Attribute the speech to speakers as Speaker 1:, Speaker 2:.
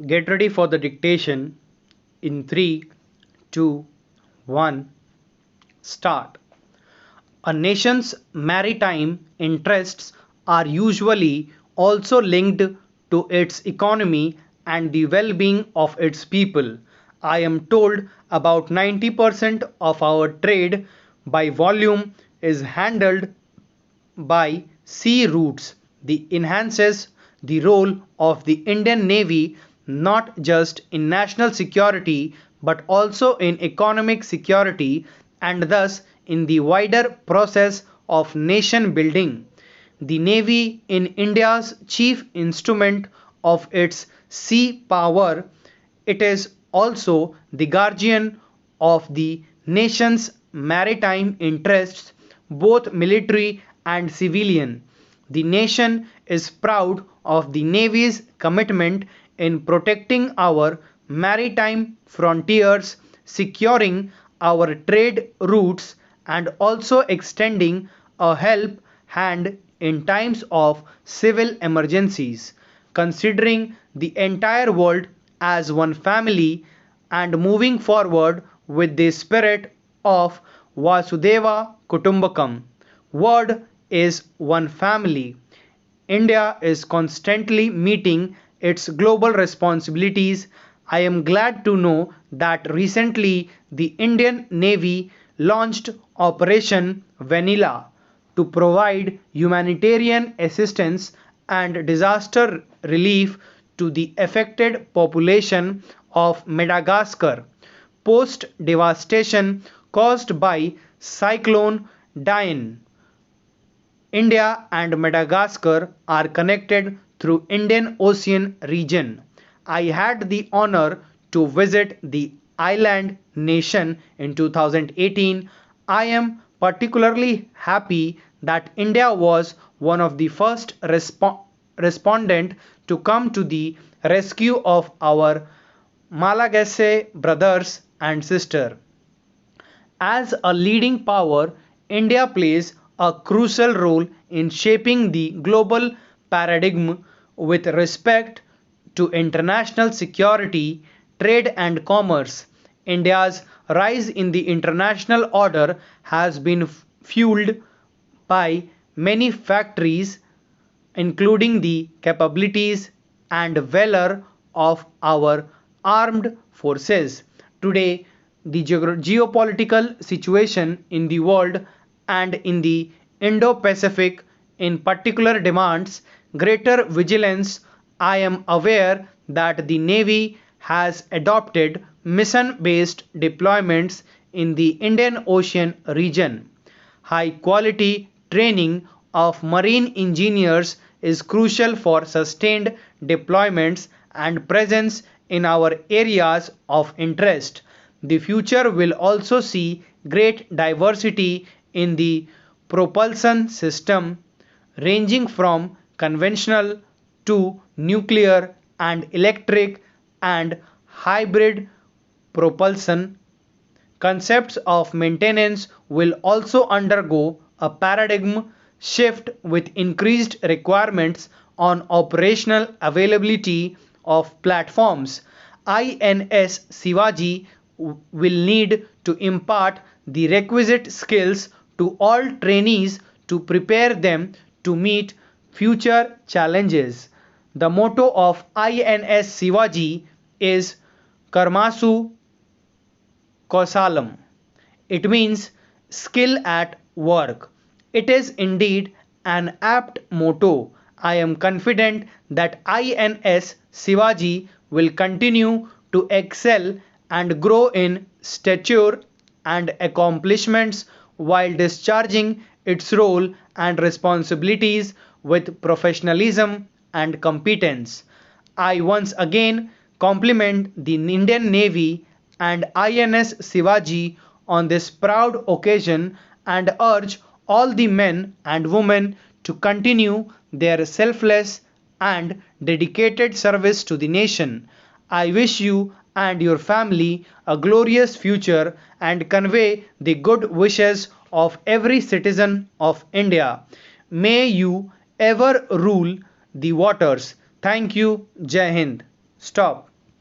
Speaker 1: Get ready for the dictation in 3, 2, 1, start. A nation's maritime interests are usually also linked to its economy and the well being of its people. I am told about 90% of our trade by volume is handled by sea routes. This enhances the role of the Indian Navy not just in national security but also in economic security and thus in the wider process of nation building. The Navy in India's chief instrument of its sea power, it is also the guardian of the nation's maritime interests, both military and civilian. The nation is proud of the Navy's commitment in protecting our maritime frontiers, securing our trade routes, and also extending a help hand in times of civil emergencies. Considering the entire world as one family and moving forward with the spirit of Vasudeva Kutumbakam. Word is one family. India is constantly meeting its global responsibilities. I am glad to know that recently the Indian Navy launched Operation Vanilla to provide humanitarian assistance and disaster relief to the affected population of Madagascar post devastation caused by Cyclone Diane. India and Madagascar are connected through Indian Ocean region. I had the honor to visit the island nation in 2018. I am particularly happy that India was one of the first respondent to come to the rescue of our Malagasy brothers and sisters. As a leading power, India plays a crucial role in shaping the global paradigm with respect to international security, trade, and commerce. India's rise in the international order has been fueled by many factories including the capabilities and valor of our armed forces. Today, the geopolitical situation in the world and in the Indo Pacific in particular demands greater vigilance. I am aware that the Navy has adopted mission based deployments in the Indian Ocean region. High quality training of marine engineers is crucial for sustained deployments and presence in our areas of interest. The future will also see great diversity in the propulsion system, ranging from conventional to nuclear and electric and hybrid propulsion. Concepts of maintenance will also undergo a paradigm shift with increased requirements on operational availability of platforms. INS Shivaji will need to impart the requisite skills to all trainees to prepare them to meet future challenges. The motto of INS Shivaji is Karmasu Kausalam. It means skill at work. It is indeed an apt motto. I am confident that INS Shivaji will continue to excel and grow in stature and accomplishments while discharging its role and responsibilities with professionalism and competence. I once again compliment the Indian Navy and INS Shivaji on this proud occasion and urge all the men and women to continue their selfless and dedicated service to the nation. I wish you and your family a glorious future and convey the good wishes of every citizen of India. May you ever rule the waters. Thank you. Jai Hind. Stop.